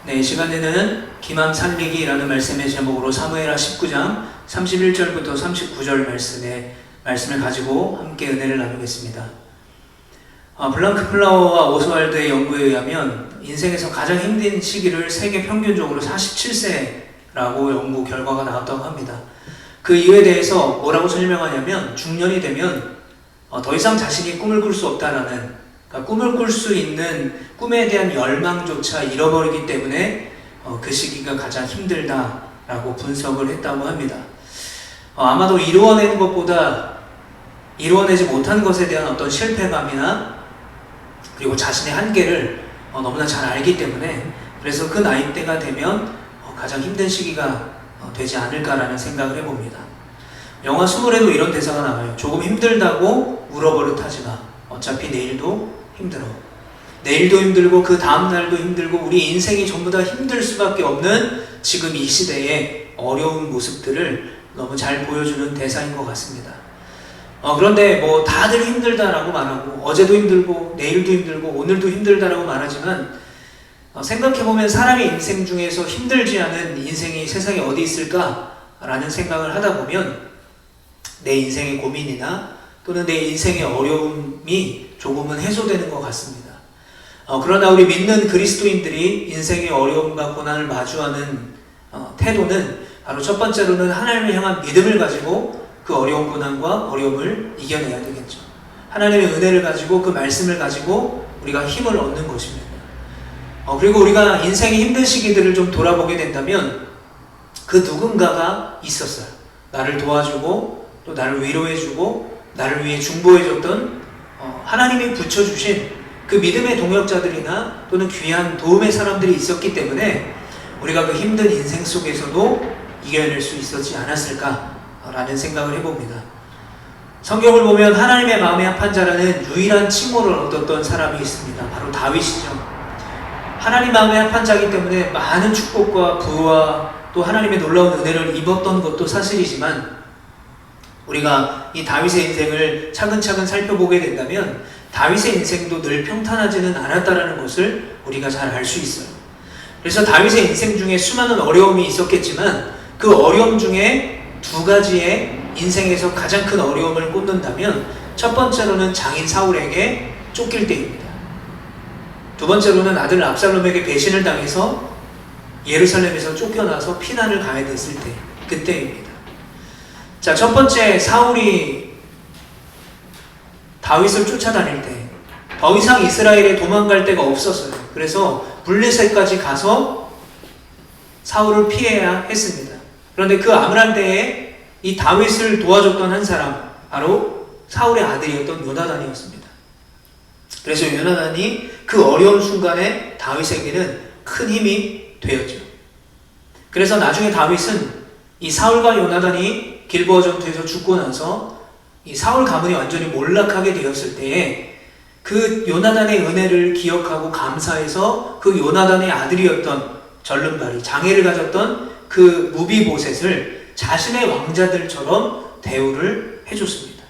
네, 이 시간에는 기망 살리기라는 말씀의 제목으로 사무엘하 19장 31절부터 39절 말씀을 가지고 함께 은혜를 나누겠습니다. 블랑크 플라워와 오스왈드의 연구에 의하면 인생에서 가장 힘든 시기를 세계 평균적으로 47세라고 연구 결과가 나왔다고 합니다. 그 이유에 대해서 뭐라고 설명하냐면 중년이 되면 더 이상 자신이 꿈을 꿀 수 없다라는, 그러니까 꿈을 꿀 수 있는 꿈에 대한 열망조차 잃어버리기 때문에 그 시기가 가장 힘들다라고 분석을 했다고 합니다. 아마도 이루어내는 것보다 이루어내지 못한 것에 대한 어떤 실패감이나 그리고 자신의 한계를 너무나 잘 알기 때문에, 그래서 그 나이대가 되면 가장 힘든 시기가 되지 않을까라는 생각을 해봅니다. 영화 스물에도 이런 대사가 나와요. 조금 힘들다고 울어버릇하지 마. 어차피 내일도 힘들어. 내일도 힘들고 그 다음날도 힘들고 우리 인생이 전부 다 힘들 수밖에 없는 지금 이 시대의 어려운 모습들을 너무 잘 보여주는 대사인 것 같습니다. 그런데 다들 힘들다라고 말하고 어제도 힘들고 내일도 힘들고 오늘도 힘들다라고 말하지만 생각해보면 사람의 인생 중에서 힘들지 않은 인생이 세상에 어디 있을까라는 생각을 하다 보면 내 인생의 고민이나 또는 내 인생의 어려움이 조금은 해소되는 것 같습니다. 그러나 우리 믿는 그리스도인들이 인생의 어려움과 고난을 마주하는 태도는 바로 첫 번째로는 하나님을 향한 믿음을 가지고 그 어려운 고난과 어려움을 이겨내야 되겠죠. 하나님의 은혜를 가지고 그 말씀을 가지고 우리가 힘을 얻는 것입니다. 그리고 우리가 인생의 힘든 시기들을 좀 돌아보게 된다면 그 누군가가 있었어요. 나를 도와주고 또 나를 위로해주고 나를 위해 중보해줬던 하나님이 붙여주신 그 믿음의 동역자들이나 또는 귀한 도움의 사람들이 있었기 때문에 우리가 그 힘든 인생 속에서도 이겨낼 수 있었지 않았을까라는 생각을 해봅니다. 성경을 보면 하나님의 마음에 합한 자라는 유일한 칭호를 얻었던 사람이 있습니다. 바로 다윗이죠. 하나님 마음에 합한 자이기 때문에 많은 축복과 부와 또 하나님의 놀라운 은혜를 입었던 것도 사실이지만, 우리가 이 다윗의 인생을 차근차근 살펴보게 된다면 다윗의 인생도 늘 평탄하지는 않았다라는 것을 우리가 잘 알 수 있어요. 그래서 다윗의 인생 중에 수많은 어려움이 있었겠지만 그 어려움 중에 두 가지의 인생에서 가장 큰 어려움을 꼽는다면 첫 번째로는 장인 사울에게 쫓길 때입니다. 두 번째로는 아들 압살롬에게 배신을 당해서 예루살렘에서 쫓겨나서 피난을 가야 됐을 때, 그때입니다. 자, 첫 번째, 사울이 다윗을 쫓아다닐 때 더 이상 이스라엘에 도망갈 데가 없었어요. 그래서 블레셋까지 가서 사울을 피해야 했습니다. 그런데 그 암울한 때에 이 다윗을 도와줬던 한 사람, 바로 사울의 아들이었던 요나단이었습니다. 그래서 요나단이 그 어려운 순간에 다윗에게는 큰 힘이 되었죠. 그래서 나중에 다윗은 이 사울과 요나단이 길보아 전투에서 죽고 나서 이 사울 가문이 완전히 몰락하게 되었을 때에 그 요나단의 은혜를 기억하고 감사해서 그 요나단의 아들이었던 절름발이 장애를 가졌던 그 무비보셋을 자신의 왕자들처럼 대우를 해줬습니다.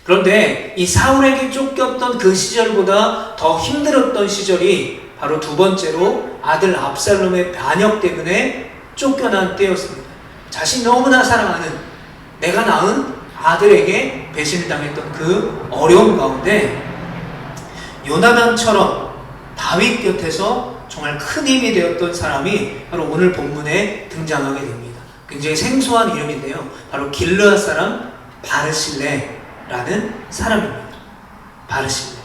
그런데 이 사울에게 쫓겼던 그 시절보다 더 힘들었던 시절이 바로 두 번째로 아들 압살롬의 반역 때문에 쫓겨난 때였습니다. 자신이 너무나 사랑하는 내가 낳은 아들에게 배신을 당했던 그 어려움 가운데 요나단처럼 다윗 곁에서 정말 큰 힘이 되었던 사람이 바로 오늘 본문에 등장하게 됩니다. 굉장히 생소한 이름인데요. 바로 길르앗 사람 바르실레라는 사람입니다. 바르실레.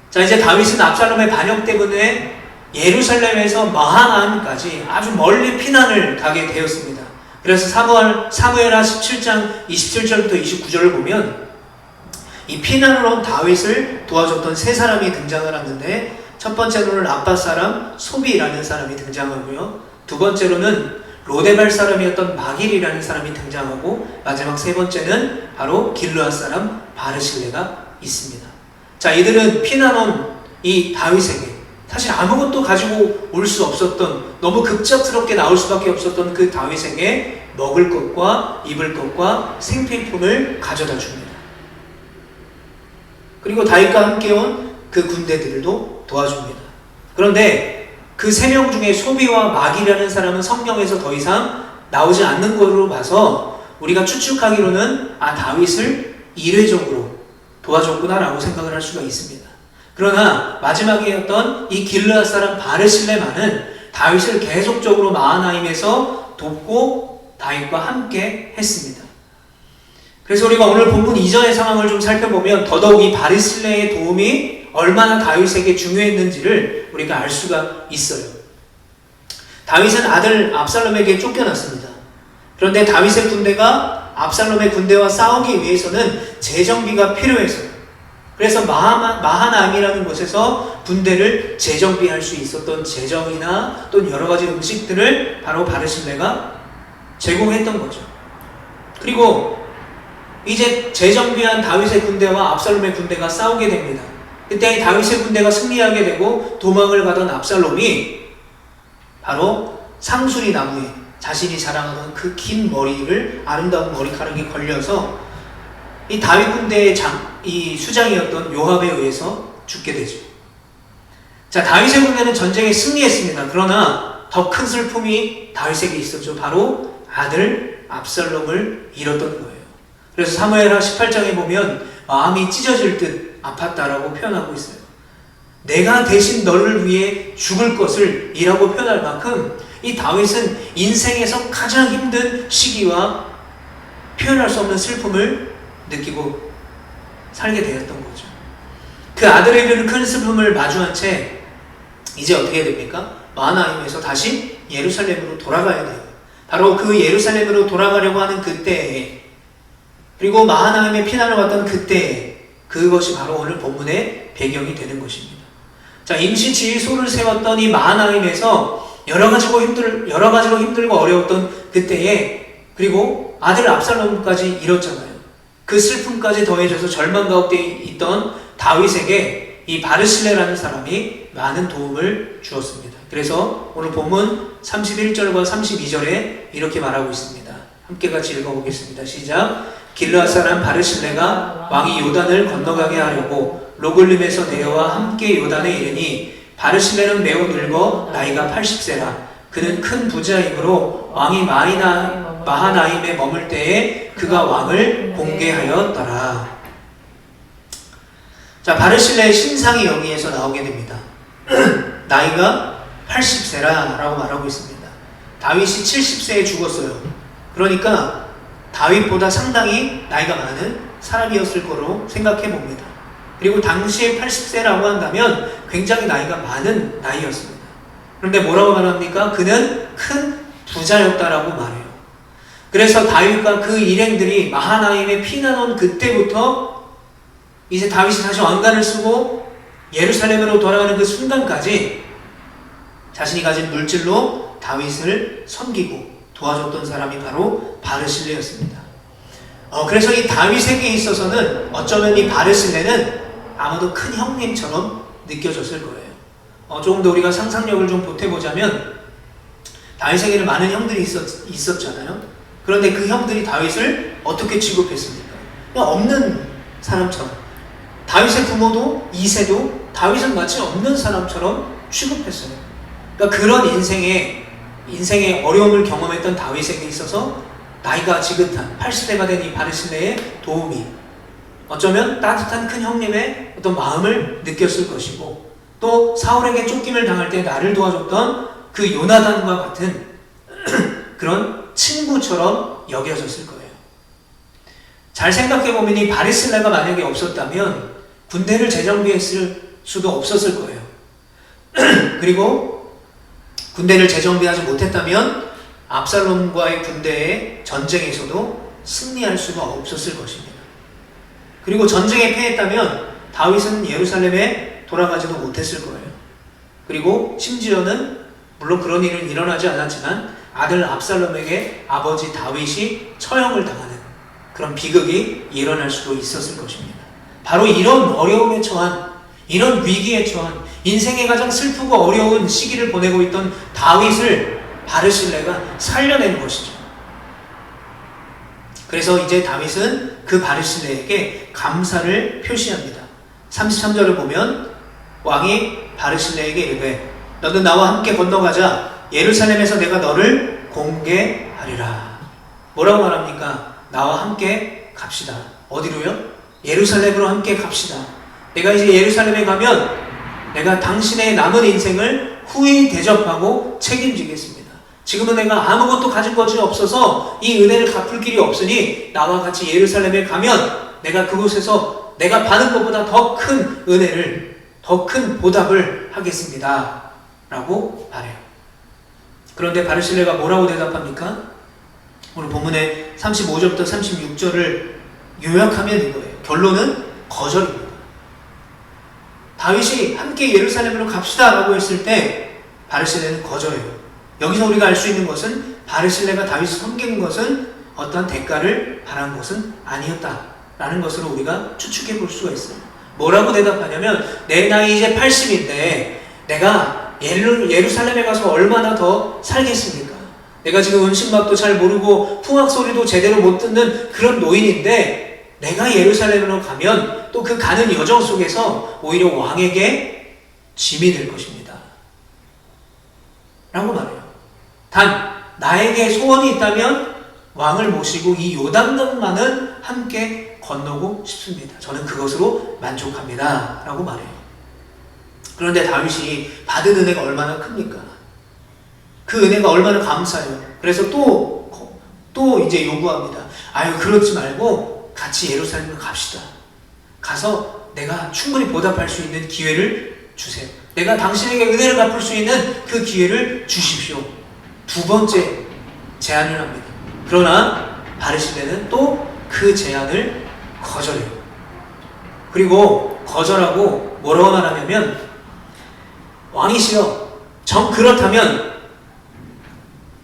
자, 이제 다윗은 압살롬의 반역 때문에 예루살렘에서 마하나임까지 아주 멀리 피난을 가게 되었습니다. 그래서 사무엘하 17장 27절부터 29절을 보면 이 피난을 온 다윗을 도와줬던 세 사람이 등장을 하는데, 첫 번째로는 라밧 사람 소비라는 사람이 등장하고요. 두 번째로는 로데발 사람이었던 마길이라는 사람이 등장하고, 마지막 세 번째는 바로 길르앗 사람 바르실레가 있습니다. 자, 이들은 피난 온 이 다윗에게 사실 아무것도 가지고 올 수 없었던, 너무 급작스럽게 나올 수밖에 없었던 그 다윗에게 먹을 것과 입을 것과 생필품을 가져다 줍니다. 그리고 다윗과 함께 온 그 군대들도 도와줍니다. 그런데 그 세 명 중에 소비와 막이라는 사람은 성경에서 더 이상 나오지 않는 것으로 봐서 우리가 추측하기로는 다윗을 이례적으로 도와줬구나라고 생각을 할 수가 있습니다. 그러나 마지막이었던 이 길르앗 사람 바르실레만은 다윗을 계속적으로 마하나임에서 돕고 다윗과 함께 했습니다. 그래서 우리가 오늘 본문 이전의 상황을 좀 살펴보면 더더욱 이 바르실레의 도움이 얼마나 다윗에게 중요했는지를 우리가 알 수가 있어요. 다윗은 아들 압살롬에게 쫓겨났습니다. 그런데 다윗의 군대가 압살롬의 군대와 싸우기 위해서는 재정비가 필요했어요. 그래서 마하나임이라는 곳에서 군대를 재정비할 수 있었던 재정이나 또 여러 가지 음식들을 바로 바르실레가 제공했던 거죠. 그리고 이제 재정비한 다윗의 군대와 압살롬의 군대가 싸우게 됩니다. 그때 다윗의 군대가 승리하게 되고 도망을 가던 압살롬이 바로 상수리 나무에 자신이 자랑하던 그 긴 머리를 아름다운 머리카락이 걸려서 이 다윗 군대의 이 수장이었던 요압에 의해서 죽게 되죠. 자, 다윗의 군대는 전쟁에 승리했습니다. 그러나 더 큰 슬픔이 다윗에게 있었죠. 바로 아들 압살롬을 잃었던 거예요. 그래서 사무엘하 18장에 보면 마음이 찢어질 듯 아팠다라고 표현하고 있어요. 내가 대신 너를 위해 죽을 것을 이라고 표현할 만큼 이 다윗은 인생에서 가장 힘든 시기와 표현할 수 없는 슬픔을 느끼고 살게 되었던 거죠. 그 아들의 큰 슬픔을 마주한 채 이제 어떻게 됩니까? 마하나임에서 다시 예루살렘으로 돌아가야 돼요. 바로 그 예루살렘으로 돌아가려고 하는 그때에, 그리고 마하나임에 피난을 왔던 그때에, 그것이 바로 오늘 본문의 배경이 되는 것입니다. 자, 임시 지휘소를 세웠던 이 마하나임에서 여러 가지로 힘들고 어려웠던 그때에, 그리고 아들 압살롬까지 잃었잖아요. 그 슬픔까지 더해져서 절망 가운데 있던 다윗에게 이 바르실레라는 사람이 많은 도움을 주었습니다. 그래서 오늘 본문 31절과 32절에 이렇게 말하고 있습니다. 함께 같이 읽어보겠습니다. 시작. 길르앗 사람 바르실레가 왕이 요단을 건너가게 하려고 로글림에서 내려와 함께 요단에 이르니 바르실레는 매우 늙어 나이가 80세라. 그는 큰 부자이므로 왕이 마하나임에 머물 때에 그가 왕을 공개하였더라. 자, 바르실레의 신상이 여기에서 나오게 됩니다. 나이가 80세라 라고 말하고 있습니다. 다윗이 70세에 죽었어요. 그러니까 다윗보다 상당히 나이가 많은 사람이었을 거로 생각해 봅니다. 그리고 당시에 80세라고 한다면 굉장히 나이가 많은 나이였습니다. 그런데 뭐라고 말합니까? 그는 큰 부자였다라고 말해요. 그래서 다윗과 그 일행들이 마하나임에 피난 온 그때부터 이제 다윗이 다시 왕관을 쓰고 예루살렘으로 돌아가는 그 순간까지 자신이 가진 물질로 다윗을 섬기고 도와줬던 사람이 바로 바르실레였습니다. 그래서 이 다윗에게 있어서는 어쩌면 이 바르실레는 아마도 큰 형님처럼 느껴졌을 거예요. 조금 더 우리가 상상력을 좀 보태보자면 다윗에게는 많은 형들이 있었잖아요. 그런데 그 형들이 다윗을 어떻게 취급했습니까? 그냥 없는 사람처럼. 다윗의 부모도 이세도 다윗은 마치 없는 사람처럼 취급했어요. 그러니까 그런 인생의 어려움을 경험했던 다윗에게 있어서 나이가 지긋한 80세가 된 이 바르실레의 도움이 어쩌면 따뜻한 큰 형님의 어떤 마음을 느꼈을 것이고, 또 사울에게 쫓김을 당할 때 나를 도와줬던 그 요나단과 같은 그런 친구처럼 여겨졌을 거예요. 잘 생각해보면 이 바르실레가 만약에 없었다면 군대를 재정비했을 수도 없었을 거예요. 그리고 군대를 재정비하지 못했다면 압살롬과의 군대의 전쟁에서도 승리할 수가 없었을 것입니다. 그리고 전쟁에 패했다면 다윗은 예루살렘에 돌아가지도 못했을 거예요. 그리고 심지어는 물론 그런 일은 일어나지 않았지만 아들 압살롬에게 아버지 다윗이 처형을 당하는 그런 비극이 일어날 수도 있었을 것입니다. 바로 이런 어려움에 처한, 이런 위기에 처한, 인생의 가장 슬프고 어려운 시기를 보내고 있던 다윗을 바르실레가 살려낸 것이죠. 그래서 이제 다윗은 그 바르실레에게 감사를 표시합니다. 33절을 보면 왕이 바르실레에게 이르되 너는 나와 함께 건너가자. 예루살렘에서 내가 너를 공개하리라. 뭐라고 말합니까? 나와 함께 갑시다. 어디로요? 예루살렘으로 함께 갑시다. 내가 이제 예루살렘에 가면 내가 당신의 남은 인생을 후히 대접하고 책임지겠습니다. 지금은 내가 아무것도 가진 것이 없어서 이 은혜를 갚을 길이 없으니 나와 같이 예루살렘에 가면 내가 그곳에서 내가 받은 것보다 더 큰 은혜를, 더 큰 보답을 하겠습니다. 라고 말해요. 그런데 바르실레가 뭐라고 대답합니까? 오늘 본문의 35절부터 36절을 요약하면 이거예요. 결론은 거절입니다. 다윗이 함께 예루살렘으로 갑시다 라고 했을 때 바르실레는 거절해요. 여기서 우리가 알 수 있는 것은 바르실레가 다윗을 섬긴 것은 어떠한 대가를 바란 것은 아니었다라는 것으로 우리가 추측해 볼 수가 있어요. 뭐라고 대답하냐면 내 나이 이제 80인데 내가 예루살렘에 가서 얼마나 더 살겠습니까? 내가 지금 음식맛도 잘 모르고 풍악 소리도 제대로 못 듣는 그런 노인인데 내가 예루살렘으로 가면 또 그 가는 여정 속에서 오히려 왕에게 짐이 될 것입니다. 라고 말해요. 단 나에게 소원이 있다면 왕을 모시고 이 요단강만은 함께 건너고 싶습니다. 저는 그것으로 만족합니다. 라고 말해요. 그런데 다윗이 받은 은혜가 얼마나 큽니까? 그 은혜가 얼마나 감사해요. 그래서 또 이제 요구합니다. 아유, 그렇지 말고 같이 예루살렘으로 갑시다. 가서 내가 충분히 보답할 수 있는 기회를 주세요. 내가 당신에게 은혜를 갚을 수 있는 그 기회를 주십시오. 두 번째 제안을 합니다. 그러나 바르실레는 또 그 제안을 거절해요. 그리고 거절하고 뭐라고 말하냐면 왕이시여, 정 그렇다면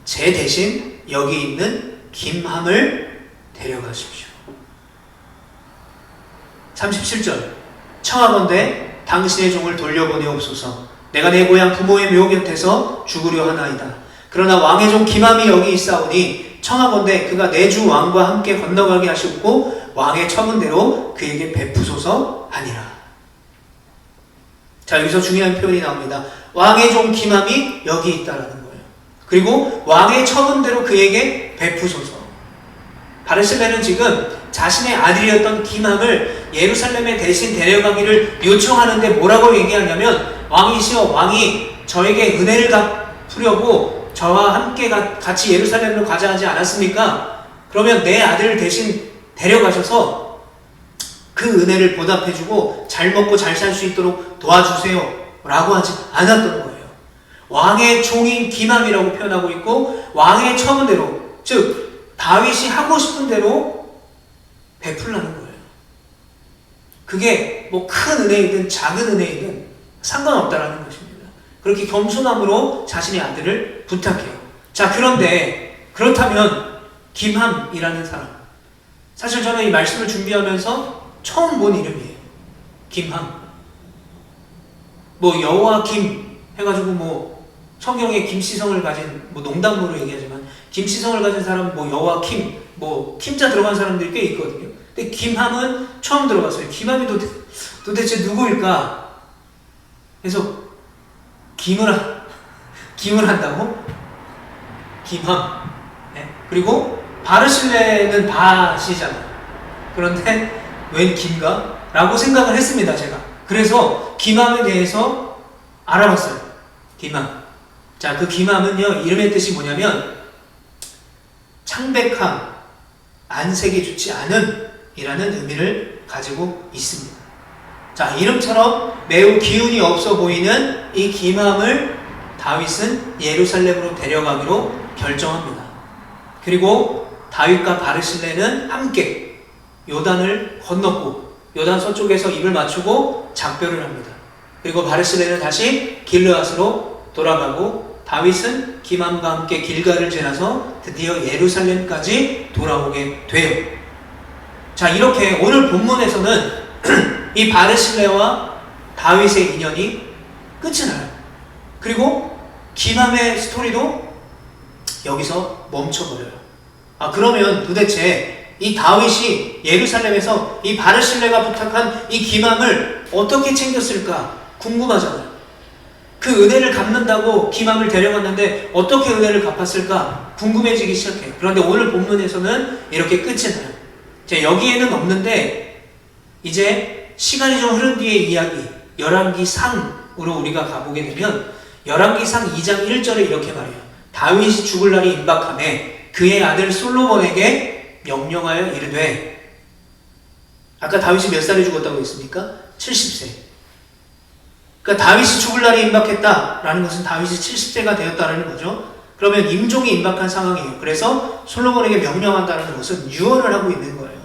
제 대신 여기 있는 김함을 데려가십시오. 37절 청하건대 당신의 종을 돌려보내옵소서. 내가 내 고향 부모의 묘 곁에서 죽으려 하나이다. 그러나 왕의 종 김함이 여기 있사오니 청하건대 그가 내 주 왕과 함께 건너가게 하시고 왕의 처분대로 그에게 베푸소서 하니라. 자, 여기서 중요한 표현이 나옵니다. 왕의 종 김함이 여기 있다라는 거예요. 그리고 왕의 처분대로 그에게 베푸소서. 바르실레는 지금 자신의 아들이었던 김함을 예루살렘에 대신 데려가기를 요청하는데 뭐라고 얘기하냐면 왕이시여, 왕이 저에게 은혜를 갚으려고 저와 함께 같이 예루살렘으로 가자 하지 않았습니까? 그러면 내 아들을 대신 데려가셔서 그 은혜를 보답해주고 잘 먹고 잘 살 수 있도록 도와주세요 라고 하지 않았던 거예요. 왕의 종인 김함이라고 표현하고 있고 왕의 처분대로, 즉 다윗이 하고 싶은 대로 베풀라는 거예요. 그게 뭐 큰 은혜이든 작은 은혜이든 상관없다라는 것입니다. 그렇게 겸손함으로 자신의 아들을 부탁해요. 자, 그런데 그렇다면 김함이라는 사람, 사실 저는 이 말씀을 준비하면서 처음 본 이름이에요. 김함. 뭐 여호와 김 해가지고 뭐 성경에 김씨성을 가진, 뭐 농담으로 얘기하지만 김씨성을 가진 사람, 뭐 여호와 김, 뭐 김자 들어간 사람들이 꽤 있거든요. 근데 김함은 처음 들어봤어요. 김함이 도대체 누구일까? 그래서 김을 한다고? 김함. 네? 그리고 바르실레는 바시잖아요. 그런데 웬 김가? 라고 생각을 했습니다, 제가. 그래서 김함에 대해서 알아봤어요. 김함. 자, 그 김함은요, 이름의 뜻이 뭐냐면 창백함, 안색이 좋지 않은 이라는 의미를 가지고 있습니다. 자, 이름처럼 매우 기운이 없어 보이는 이 김함을 다윗은 예루살렘으로 데려가기로 결정합니다. 그리고 다윗과 바르실레는 함께 요단을 건넜고 요단 서쪽에서 입을 맞추고 작별을 합니다. 그리고 바르실레는 다시 길르앗으로 돌아가고 다윗은 김함과 함께 길갈을 지나서 드디어 예루살렘까지 돌아오게 돼요. 자, 이렇게 오늘 본문에서는 이 바르실레와 다윗의 인연이 끝이 나요. 그리고 김함의 스토리도 여기서 멈춰버려요. 아, 그러면 도대체 이 다윗이 예루살렘에서 이 바르실레가 부탁한 이 김함을 어떻게 챙겼을까 궁금하잖아요. 그 그 은혜를 갚는다고 기맘을 데려갔는데 어떻게 은혜를 갚았을까 궁금해지기 시작해요. 그런데 오늘 본문에서는 이렇게 끝이 나요. 자, 여기에는 없는데 이제 시간이 좀 흐른 뒤의 이야기 열왕기상으로 우리가 가보게 되면 열왕기상 2장 1절에 이렇게 말해요. 다윗이 죽을 날이 임박하매 그의 아들 솔로몬에게 명령하여 이르되, 아까 다윗이 몇 살에 죽었다고 했습니까? 70세. 그러니까 다윗이 죽을 날이 임박했다라는 것은 다윗이 70세가 되었다는 거죠. 그러면 임종이 임박한 상황이에요. 그래서 솔로몬에게 명령한다는 것은 유언을 하고 있는 거예요.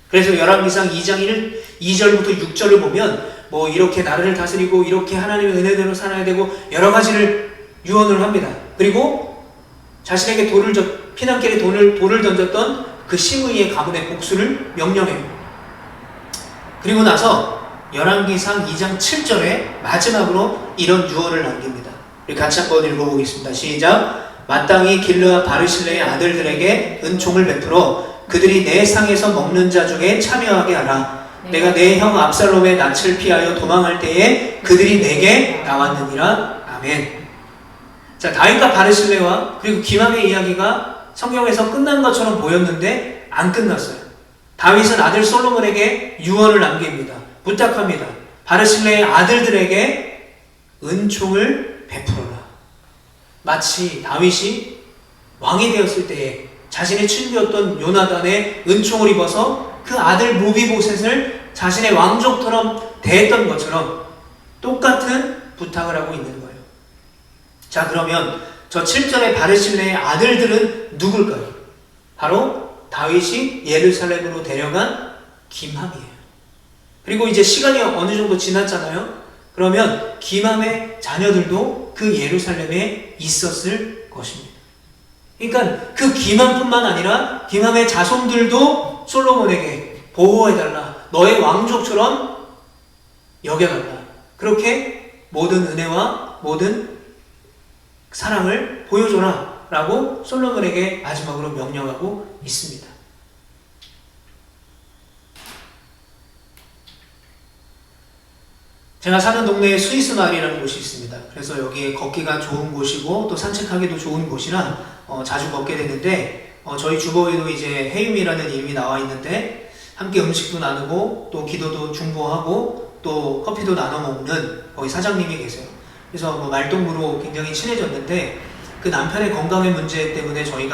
그래서 열왕기상 2장 2절부터 6절을 보면 뭐 이렇게 나라를 다스리고 이렇게 하나님의 은혜대로 살아야 되고 여러 가지를 유언을 합니다. 그리고 자신에게 피난길에 돌을 던졌던 그 시므이의 가문의 복수를 명령해요. 그리고 나서 열왕기상 2장 7절에 마지막으로 이런 유언을 남깁니다. 우리 같이 한번 읽어보겠습니다. 시작. 마땅히 길르앗 바르실레의 아들들에게 은총을 베풀어 그들이 내 상에서 먹는 자 중에 참여하게 하라. 내가 내 형 압살롬의 낯을 피하여 도망할 때에 그들이 내게 나왔느니라. 아멘. 자, 다윗과 바르실레와 그리고 기맘의 이야기가 성경에서 끝난 것처럼 보였는데 안 끝났어요. 다윗은 아들 솔로몬에게 유언을 남깁니다. 부탁합니다. 바르실레의 아들들에게 은총을 베풀어라. 마치 다윗이 왕이 되었을 때에 자신의 친구였던 요나단의 은총을 입어서 그 아들 무비보셋을 자신의 왕족처럼 대했던 것처럼 똑같은 부탁을 하고 있는 거예요. 자, 그러면 저 7절의 바르실레의 아들들은 누굴까요? 바로 다윗이 예루살렘으로 데려간 김함이에요. 그리고 이제 시간이 어느 정도 지났잖아요. 그러면 김함의 자녀들도 그 예루살렘에 있었을 것입니다. 그러니까 그 김함뿐만 아니라 김함의 자손들도 솔로몬에게 보호해달라. 너의 왕족처럼 여겨달라. 그렇게 모든 은혜와 모든 사랑을 보여줘라 라고 솔로몬에게 마지막으로 명령하고 있습니다. 제가 사는 동네에 스위스 마을이라는 곳이 있습니다. 그래서 여기에 걷기가 좋은 곳이고 또 산책하기도 좋은 곳이라 자주 걷게 되는데 저희 주보에도 이제 해움이라는 이름이 나와 있는데 함께 음식도 나누고 또 기도도 중보하고 또 커피도 나눠 먹는 거기 사장님이 계세요. 그래서 뭐 말동무로 굉장히 친해졌는데 그 남편의 건강의 문제 때문에 저희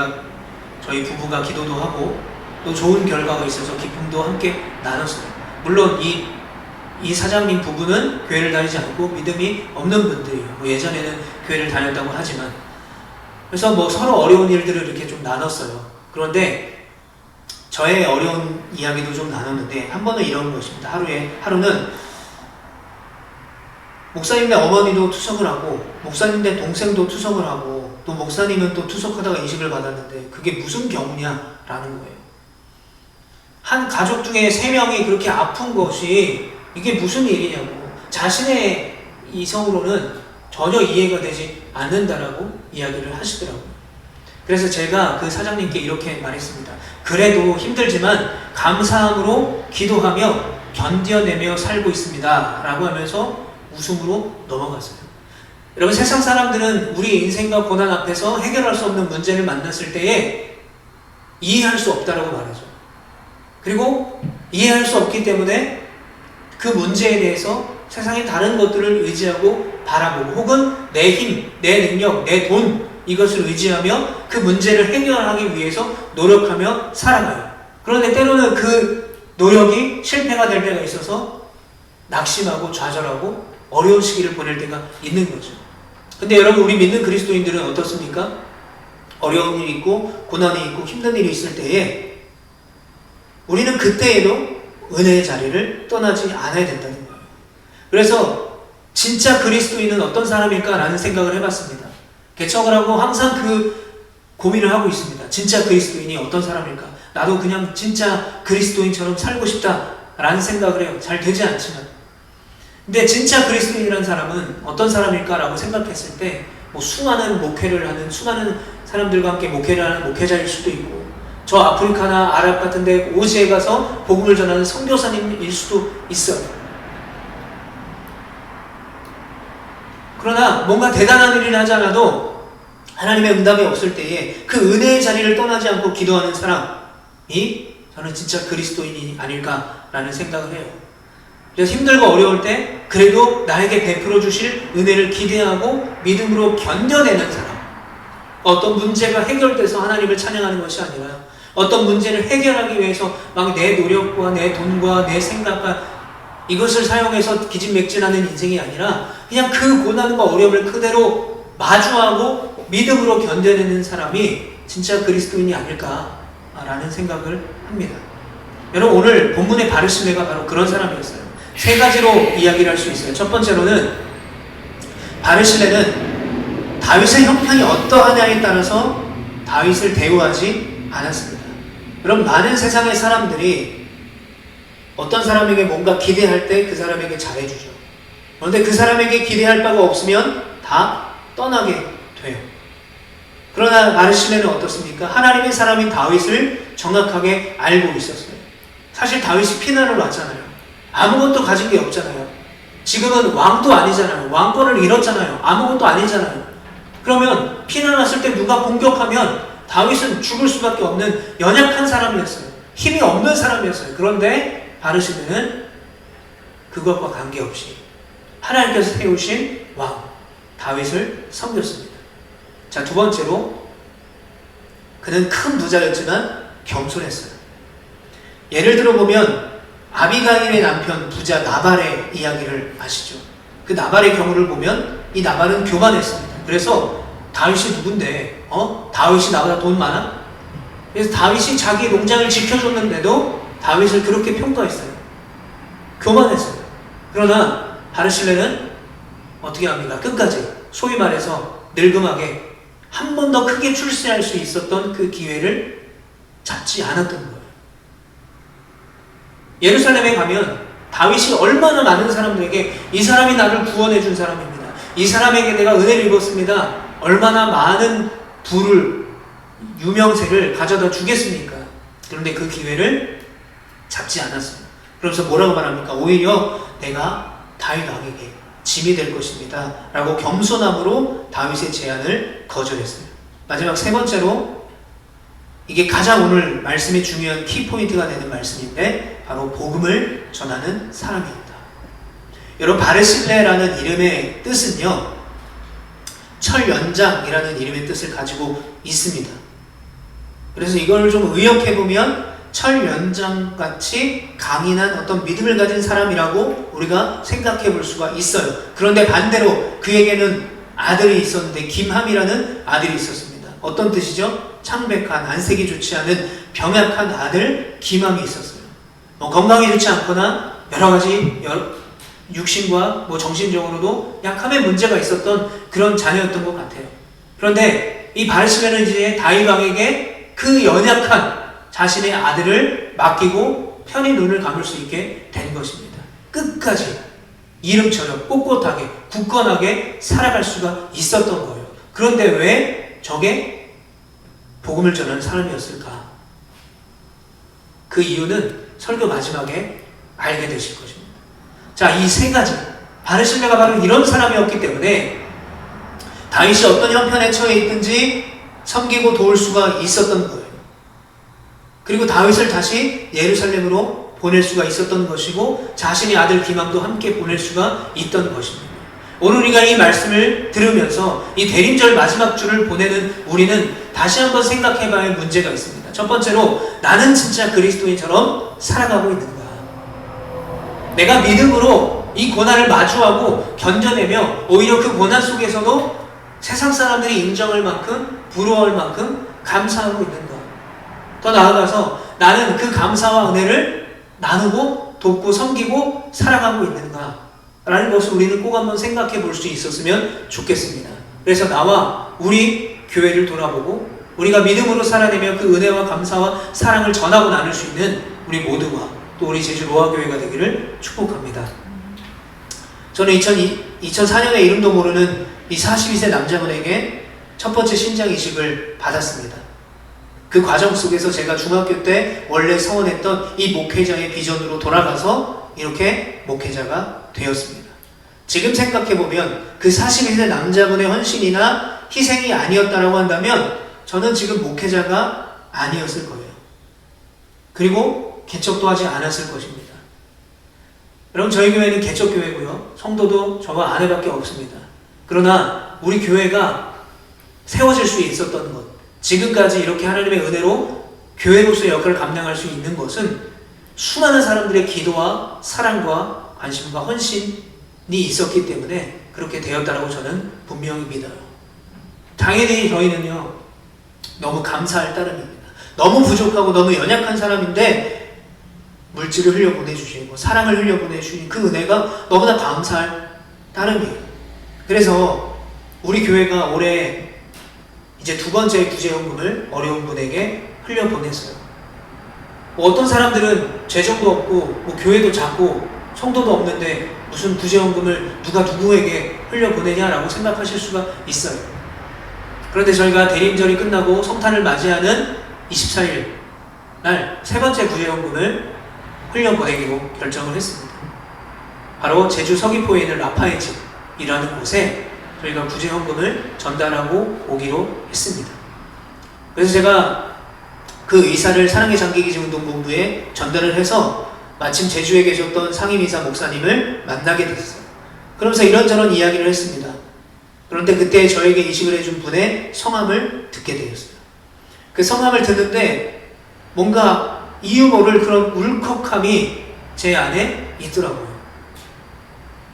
부부가 기도도 하고 또 좋은 결과가 있어서 기쁨도 함께 나눴어요. 물론 이 사장님 부부는 교회를 다니지 않고 믿음이 없는 분들이에요. 뭐 예전에는 교회를 다녔다고 하지만 그래서 뭐 서로 어려운 일들을 이렇게 좀 나눴어요. 그런데 저의 어려운 이야기도 좀 나눴는데 한 번은 이런 것입니다. 하루는 목사님네 어머니도 투석을 하고 목사님네 동생도 투석을 하고 또 목사님은 또 투석하다가 이식을 받았는데 그게 무슨 경우냐라는 거예요. 한 가족 중에 3명이 그렇게 아픈 것이 이게 무슨 일이냐고 자신의 이성으로는 전혀 이해가 되지 않는다라고 이야기를 하시더라고요. 그래서 제가 그 사장님께 이렇게 말했습니다. 그래도 힘들지만 감사함으로 기도하며 견뎌내며 살고 있습니다 라고 하면서 웃음으로 넘어갔어요. 여러분, 세상 사람들은 우리 인생과 고난 앞에서 해결할 수 없는 문제를 만났을 때에 이해할 수 없다라고 말하죠. 그리고 이해할 수 없기 때문에 그 문제에 대해서 세상의 다른 것들을 의지하고 바라보고 혹은 내 힘, 내 능력, 내 돈 이것을 의지하며 그 문제를 해결하기 위해서 노력하며 살아가요. 그런데 때로는 그 노력이 실패가 될 때가 있어서 낙심하고 좌절하고 어려운 시기를 보낼 때가 있는 거죠. 근데 여러분, 우리 믿는 그리스도인들은 어떻습니까? 어려운 일이 있고 고난이 있고 힘든 일이 있을 때에 우리는 그때에도 은혜의 자리를 떠나지 않아야 된다는 거예요. 그래서 진짜 그리스도인은 어떤 사람일까라는 생각을 해봤습니다. 개척을 하고 항상 그 고민을 하고 있습니다. 진짜 그리스도인이 어떤 사람일까? 나도 그냥 진짜 그리스도인처럼 살고 싶다라는 생각을 해요. 잘 되지 않지만. 근데 진짜 그리스도인이라는 사람은 어떤 사람일까라고 생각했을 때 뭐 수많은 목회를 하는 수많은 사람들과 함께 목회를 하는 목회자일 수도 있고 저 아프리카나 아랍 같은 데 오지에 가서 복음을 전하는 선교사님일 수도 있어요. 그러나 뭔가 대단한 일을 하지 않아도 하나님의 응답이 없을 때에 그 은혜의 자리를 떠나지 않고 기도하는 사람이 저는 진짜 그리스도인이 아닐까라는 생각을 해요. 그래서 힘들고 어려울 때 그래도 나에게 베풀어 주실 은혜를 기대하고 믿음으로 견뎌내는 사람. 어떤 문제가 해결돼서 하나님을 찬양하는 것이 아니라 어떤 문제를 해결하기 위해서 막 내 노력과 내 돈과 내 생각과 이것을 사용해서 기진맥진하는 인생이 아니라 그냥 그 고난과 어려움을 그대로 마주하고 믿음으로 견뎌내는 사람이 진짜 그리스도인이 아닐까라는 생각을 합니다. 여러분, 오늘 본문의 바르실레가 바로 그런 사람이었어요. 세 가지로 이야기를 할 수 있어요. 첫 번째로는 바르실레는 다윗의 형편이 어떠하냐에 따라서 다윗을 대우하지 않았습니다. 여러분, 많은 세상의 사람들이 어떤 사람에게 뭔가 기대할 때 그 사람에게 잘해주죠. 그런데 그 사람에게 기대할 바가 없으면 다 떠나게 돼요. 그러나 바르실레는 어떻습니까? 하나님의 사람인 다윗을 정확하게 알고 있었어요. 사실 다윗이 피난을 왔잖아요. 아무것도 가진 게 없잖아요. 지금은 왕도 아니잖아요. 왕권을 잃었잖아요. 아무것도 아니잖아요. 그러면 피난 왔을 때 누가 공격하면 다윗은 죽을 수밖에 없는 연약한 사람이었어요. 힘이 없는 사람이었어요. 그런데 바르실레는 그것과 관계없이 하나님께서 세우신 왕 다윗을 섬겼습니다. 자, 두 번째로 그는 큰 부자였지만 겸손했어요. 예를 들어보면 아비가일의 남편 부자 나발의 이야기를 아시죠? 그 나발의 경우를 보면 이 나발은 교만했습니다. 그래서 다윗이 누군데 다윗이 나보다 돈 많아? 그래서 다윗이 자기 농장을 지켜줬는데도 다윗을 그렇게 평가했어요. 교만했어요. 그러나 바르실레는 어떻게 합니까? 끝까지 소위 말해서 늙음하게 한 번 더 크게 출세할 수 있었던 그 기회를 잡지 않았던 거예요. 예루살렘에 가면 다윗이 얼마나 많은 사람들에게 이 사람이 나를 구원해 준 사람입니다. 이 사람에게 내가 은혜를 입었습니다. 얼마나 많은 부를 유명세를 가져다 주겠습니까? 그런데 그 기회를 잡지 않았어요. 그러면서 뭐라고 말합니까? 오히려 내가 다윗 왕에게 짐이 될 것입니다 라고 겸손함으로 다윗의 제안을 거절했어요. 마지막 세 번째로, 이게 가장 오늘 말씀의 중요한 키포인트가 되는 말씀인데 바로 복음을 전하는 사람입니다. 여러분, 바르실레라는 이름의 뜻은요, 철연장이라는 이름의 뜻을 가지고 있습니다. 그래서 이걸 좀 의역해보면 철연장같이 강인한 어떤 믿음을 가진 사람이라고 우리가 생각해 볼 수가 있어요. 그런데 반대로 그에게는 아들이 있었는데 김함이라는 아들이 있었습니다. 어떤 뜻이죠? 창백한, 안색이 좋지 않은 병약한 아들 김함이 있었어요. 건강이 좋지 않거나 여러 가지 육신과 정신적으로도 약함의 문제가 있었던 그런 자녀였던 것 같아요. 그런데 이 바르실레는 이제 다윗 왕에게 그 연약한 자신의 아들을 맡기고 편히 눈을 감을 수 있게 된 것입니다. 끝까지 이름처럼 꼿꼿하게 굳건하게 살아갈 수가 있었던 거예요. 그런데 왜 저게 복음을 전하는 사람이었을까? 그 이유는 설교 마지막에 알게 되실 것입니다. 자, 이 세 가지, 바르실레가 바로 이런 사람이었기 때문에 다윗이 어떤 형편에 처해 있든지 섬기고 도울 수가 있었던 거예요. 그리고 다윗을 다시 예루살렘으로 보낼 수가 있었던 것이고 자신의 아들 기맘도 함께 보낼 수가 있던 것입니다. 오늘 우리가 이 말씀을 들으면서 이 대림절 마지막 주를 보내는 우리는 다시 한번 생각해 봐야 할 문제가 있습니다. 첫 번째로, 나는 진짜 그리스도인처럼 살아가고 있는가? 내가 믿음으로 이 고난을 마주하고 견뎌내며 오히려 그 고난 속에서도 세상 사람들이 인정할 만큼, 부러워할 만큼 감사하고 있는가? 더 나아가서 나는 그 감사와 은혜를 나누고 돕고 섬기고 살아가고 있는가? 라는 것을 우리는 꼭 한번 생각해 볼 수 있었으면 좋겠습니다. 그래서 나와 우리 교회를 돌아보고 우리가 믿음으로 살아내며 그 은혜와 감사와 사랑을 전하고 나눌 수 있는 우리 모두와 또 우리 제주 로아교회가 되기를 축복합니다. 저는 2004년에 이름도 모르는 이 42세 남자분에게 첫 번째 신장 이식을 받았습니다. 그 과정 속에서 제가 중학교 때 원래 서원했던 이 목회자의 비전으로 돌아가서 이렇게 목회자가 되었습니다. 지금 생각해보면 그 41세 남자분의 헌신이나 희생이 아니었다라고 한다면 저는 지금 목회자가 아니었을 거예요. 그리고 개척도 하지 않았을 것입니다. 여러분, 저희 교회는 개척교회고요. 성도도 저와 아내밖에 없습니다. 그러나 우리 교회가 세워질 수 있었던 것, 지금까지 이렇게 하나님의 은혜로 교회로서의 역할을 감당할 수 있는 것은 수많은 사람들의 기도와 사랑과 관심과 헌신이 있었기 때문에 그렇게 되었다라고 저는 분명히 믿어요. 당연히 저희는요, 너무 감사할 따름입니다. 너무 부족하고 너무 연약한 사람인데 물질을 흘려보내주시고 사랑을 흘려보내주신 그 은혜가 너무나 감사할 따름이에요. 그래서 우리 교회가 올해 이제 두 번째 구제헌금을 어려운 분에게 흘려보냈어요. 어떤 사람들은 재정도 없고 교회도 작고 성도도 없는데 무슨 구제헌금을 누가 누구에게 흘려보내냐라고 생각하실 수가 있어요. 그런데 저희가 대림절이 끝나고 성탄을 맞이하는 24일 날 세 번째 구제헌금을 흘려보내기로 결정을 했습니다. 바로 제주 서귀포에 있는 라파의집이라는 곳에 저희가 구제헌금을 전달하고 오기로 했습니다. 그래서 제가 그 의사를 사랑의 장기기증운동본부에 전달을 해서 마침 제주에 계셨던 상임이사 목사님을 만나게 됐어요. 그러면서 이런저런 이야기를 했습니다. 그런데 그때 저에게 이식을 해준 분의 성함을 듣게 되었어요. 그 성함을 듣는데 뭔가 이유 모를 그런 울컥함이 제 안에 있더라고요.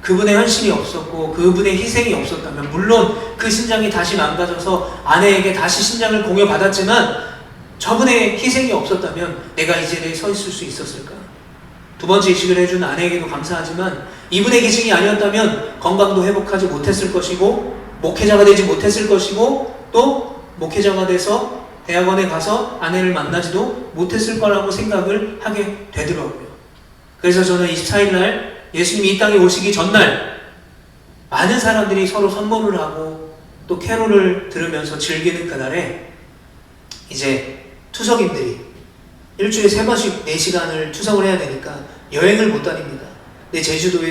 그분의 헌신이 없었고 그분의 희생이 없었다면 물론 그 신장이 다시 망가져서 아내에게 다시 신장을 공여받았지만 저분의 희생이 없었다면 내가 이 자리에 서 있을 수 있었을까? 두 번째 이식을 해준 아내에게도 감사하지만 이분의 기증이 아니었다면 건강도 회복하지 못했을 것이고 목회자가 되지 못했을 것이고 또 목회자가 돼서 대학원에 가서 아내를 만나지도 못했을 거라고 생각을 하게 되더라고요. 그래서 저는 24일 날 예수님이 이 땅에 오시기 전날 많은 사람들이 서로 선물을 하고 또 캐롤을 들으면서 즐기는 그날에 이제 투석인들이 일주일에 3번씩 4시간을 투석을 해야 되니까 여행을 못 다닙니다. 근데 제주도에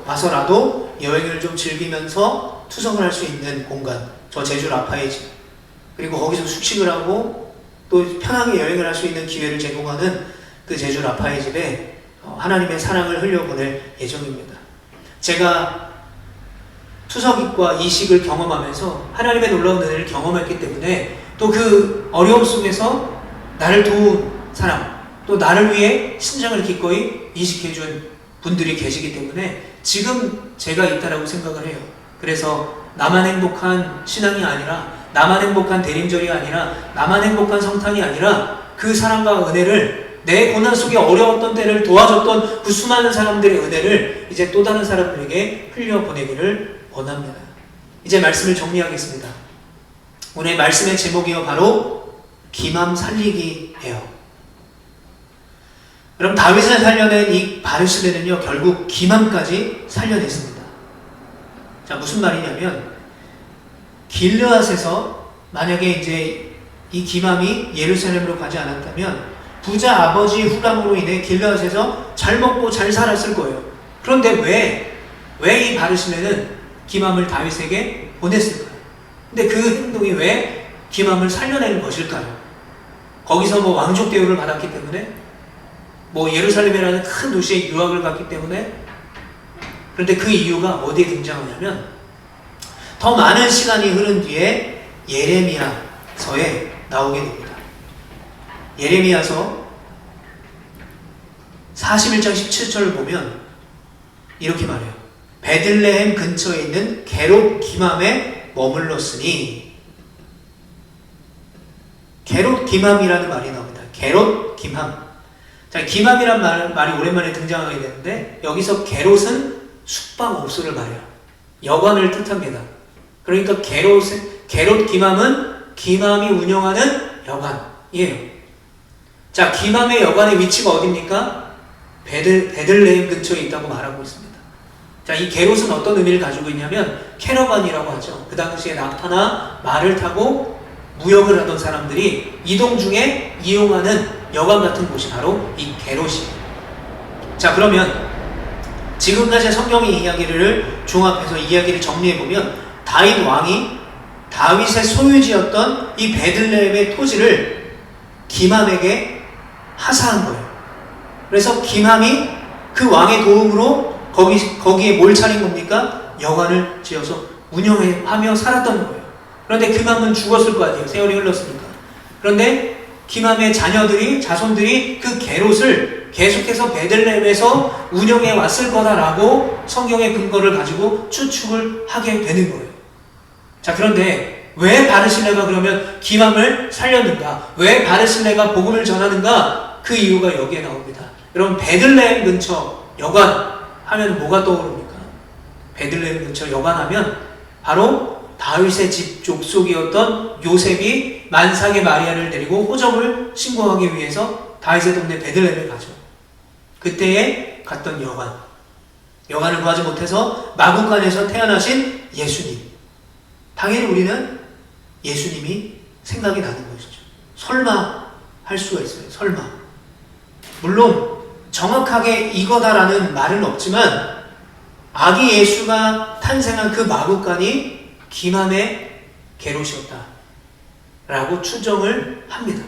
와서라도 여행을 좀 즐기면서 투석을 할 수 있는 공간, 저 제주 라파의 집, 그리고 거기서 숙식을 하고 또 편하게 여행을 할 수 있는 기회를 제공하는 그 제주 라파의 집에 하나님의 사랑을 흘려보낼 예정입니다. 제가 투석과 이식을 경험하면서 하나님의 놀라운 은혜를 경험했기 때문에 또 그 어려움 속에서 나를 도운 사람, 또 나를 위해 신장을 기꺼이 이식해준 분들이 계시기 때문에 지금 제가 있다라고 생각을 해요. 그래서 나만 행복한 신앙이 아니라, 나만 행복한 대림절이 아니라, 나만 행복한 성탄이 아니라 그 사랑과 은혜를, 내 고난 속에 어려웠던 때를 도와줬던 그 수많은 사람들의 은혜를 이제 또 다른 사람들에게 흘려보내기를 원합니다. 이제 말씀을 정리하겠습니다. 오늘 말씀의 제목이요, 바로 기맘 살리기예요. 그럼 다윗을 살려낸 이 바르시레는요, 결국 기맘까지 살려냈습니다. 자, 무슨 말이냐면 길르앗에서 만약에 이제 이 기맘이 예루살렘으로 가지 않았다면 부자 아버지 후감으로 인해 길르앗에서 잘 먹고 잘 살았을 거예요. 그런데 왜 이 바르시레는 기맘을 다윗에게 보냈을까요? 근데 그 행동이 왜 기맘을 살려내는 것일까요? 거기서 왕족 대우를 받았기 때문에? 예루살렘이라는 큰 도시에 유학을 갔기 때문에? 그런데 그 이유가 어디에 등장하냐면 더 많은 시간이 흐른 뒤에 예레미야서에 나오게 됩니다. 예레미야서 41장 17절을 보면 이렇게 말해요. 베들레헴 근처에 있는 게롯 기맘에 머물렀으니, 게롯 기맘이라는 말이 나옵니다. 게롯 기맘. 자, 기맘이란 말이 오랜만에 등장하게 되는데 여기서 게롯은 숙박업소를 말해요. 여관을 뜻합니다. 그러니까 게롯 기맘은 기맘이 운영하는 여관이에요. 자, 기맘의 여관의 위치가 어디입니까? 베들레헴 근처에 있다고 말하고 있습니다. 자, 이 게롯은 어떤 의미를 가지고 있냐면 캐러반이라고 하죠. 그 당시에 낙타나 말을 타고 무역을 하던 사람들이 이동 중에 이용하는 여관 같은 곳이 바로 이 게롯이에요. 자, 그러면 지금까지 성경의 이야기를 종합해서 이야기를 정리해보면 다윗 왕이 다윗의 소유지였던 이 베들레헴의 토지를 김함에게 하사한 거예요. 그래서 김함이 그 왕의 도움으로 거기에 뭘 차린 겁니까? 여관을 지어서 운영하며 살았던 거예요. 그런데 김함은 죽었을 거 아니에요. 세월이 흘렀으니까. 그런데 김함의 자손들이 그 게롯을 계속해서 베들레헴에서 운영해 왔을 거다라고 성경의 근거를 가지고 추측을 하게 되는 거예요. 자, 그런데 왜 바르실레가 그러면 김함을 살렸는가? 왜 바르실레가 복음을 전하는가? 그 이유가 여기에 나옵니다. 여러분, 베들레헴 근처 여관 하면 뭐가 떠오릅니까? 베들레헴 근처 여관 하면 바로 다윗의 집 족속이었던 요셉이 만삭의 마리아를 데리고 호적을 신고하기 위해서 다윗의 동네 베들레헴에 가죠. 그때에 갔던 여관을 구하지 못해서 마구간에서 태어나신 예수님. 당연히 우리는 예수님이 생각이 나는 것이죠. 설마 할 수가 있어요. 설마. 물론 정확하게 이거다라는 말은 없지만 아기 예수가 탄생한 그 마구간이 김함의 게롯이었다 라고 추정을 합니다.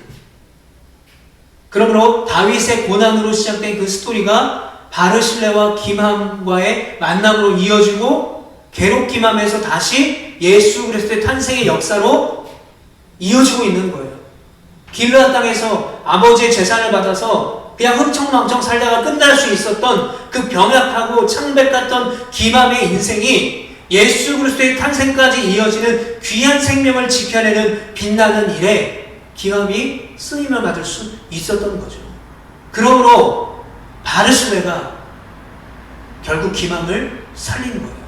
그러므로 다윗의 고난으로 시작된 그 스토리가 바르실레와 김함과의 만남으로 이어지고 게롯 김함에서 다시 예수 그리스도의 탄생의 역사로 이어지고 있는 거예요. 길르앗 땅에서 아버지의 재산을 받아서 그냥 흥청망청 살다가 끝날 수 있었던 그 병약하고 창백 같던 김함의 인생이 예수 그리스도의 탄생까지 이어지는 귀한 생명을 지켜내는 빛나는 일에 김함이 쓰임을 받을 수 있었던 거죠. 그러므로 바르실레가 결국 김함을 살린 거예요.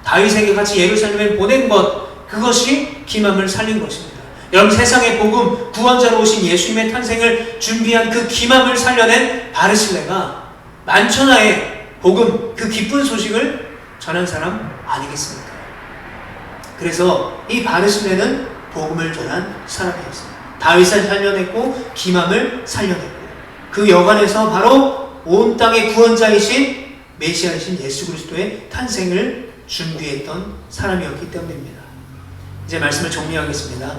다윗에게 같이 예루살렘에 보낸 것, 그것이 김함을 살린 것입니다. 여러분, 세상의 복음, 구원자로 오신 예수님의 탄생을 준비한 그 김함을 살려낸 바르실레가 만천하의 복음, 그 기쁜 소식을 전한 사람 아니겠습니까? 그래서 이 바르실레는 복음을 전한 사람이었어요. 다윗을 살려냈고 김함을 살려냈고 그 여관에서 바로 온 땅의 구원자이신 메시아이신 예수 그리스도의 탄생을 준비했던 사람이었기 때문입니다. 이제 말씀을 정리하겠습니다.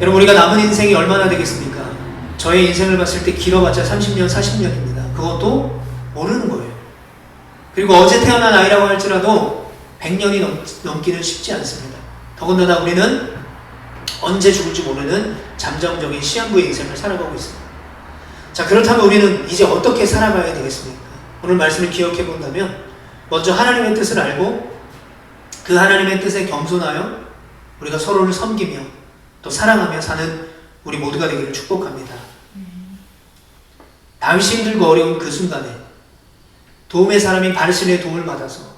여러분, 우리가 남은 인생이 얼마나 되겠습니까? 저의 인생을 봤을 때 길어봤자 30년, 40년입니다. 그것도 모르는 거예요. 그리고 어제 태어난 아이라고 할지라도 100년이 넘기는 쉽지 않습니다. 더군다나 우리는 언제 죽을지 모르는 잠정적인 시한부의 인생을 살아가고 있습니다. 자, 그렇다면 우리는 이제 어떻게 살아가야 되겠습니까? 오늘 말씀을 기억해 본다면 먼저 하나님의 뜻을 알고 그 하나님의 뜻에 겸손하여 우리가 서로를 섬기며 또 사랑하며 사는 우리 모두가 되기를 축복합니다. 다윗이 힘들고 어려운 그 순간에 도움의 사람인 바르실레의 도움을 받아서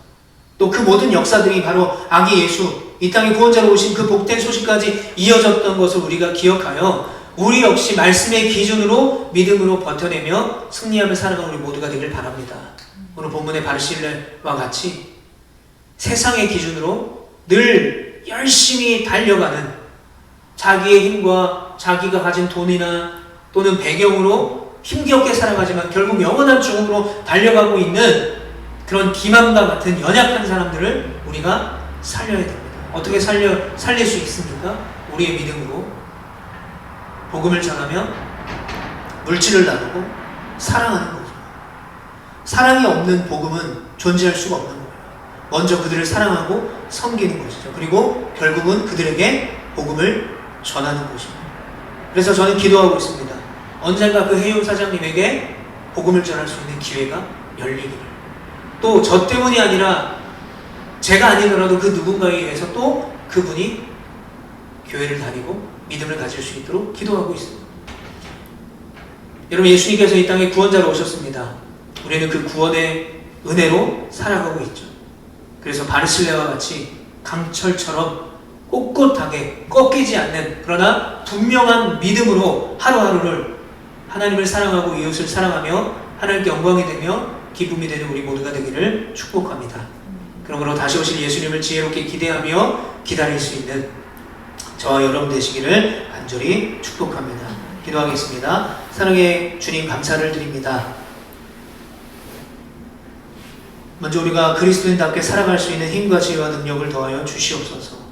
또 그 모든 역사들이 바로 아기 예수, 이 땅의 구원자로 오신 그 복된 소식까지 이어졌던 것을 우리가 기억하여 우리 역시 말씀의 기준으로 믿음으로 버텨내며 승리하며 살아가는 우리 모두가 되길 바랍니다. 오늘 본문의 바르실레와 같이 세상의 기준으로 늘 열심히 달려가는 자기의 힘과 자기가 가진 돈이나 또는 배경으로 힘겹게 살아가지만 결국 영원한 죽음으로 달려가고 있는 그런 김함과 같은 연약한 사람들을 우리가 살려야 됩니다. 어떻게 살릴 수 있습니까? 우리의 믿음으로 복음을 전하며 물질을 나누고 사랑하는 거죠. 사랑이 없는 복음은 존재할 수가 없는 거예요. 먼저 그들을 사랑하고 섬기는 것이죠. 그리고 결국은 그들에게 복음을 전하는 것입니다. 그래서 저는 기도하고 있습니다. 언젠가 그 해용 사장님에게 복음을 전할 수 있는 기회가 열리기를. 또 저 때문이 아니라 제가 아니더라도 그 누군가에 의해서 또 그분이 교회를 다니고 믿음을 가질 수 있도록 기도하고 있습니다. 여러분, 예수님께서 이 땅에 구원자로 오셨습니다. 우리는 그 구원의 은혜로 살아가고 있죠. 그래서 바르실레와 같이 강철처럼 꼿꼿하게 꺾이지 않는 그러나 분명한 믿음으로 하루하루를 하나님을 사랑하고 이웃을 사랑하며 하나님께 영광이 되며 기쁨이 되는 우리 모두가 되기를 축복합니다. 그러므로 다시 오실 예수님을 지혜롭게 기대하며 기다릴 수 있는 저와 여러분 되시기를 간절히 축복합니다. 기도하겠습니다. 사랑의 주님, 감사를 드립니다. 먼저 우리가 그리스도인답게 살아갈 수 있는 힘과 지혜와 능력을 더하여 주시옵소서.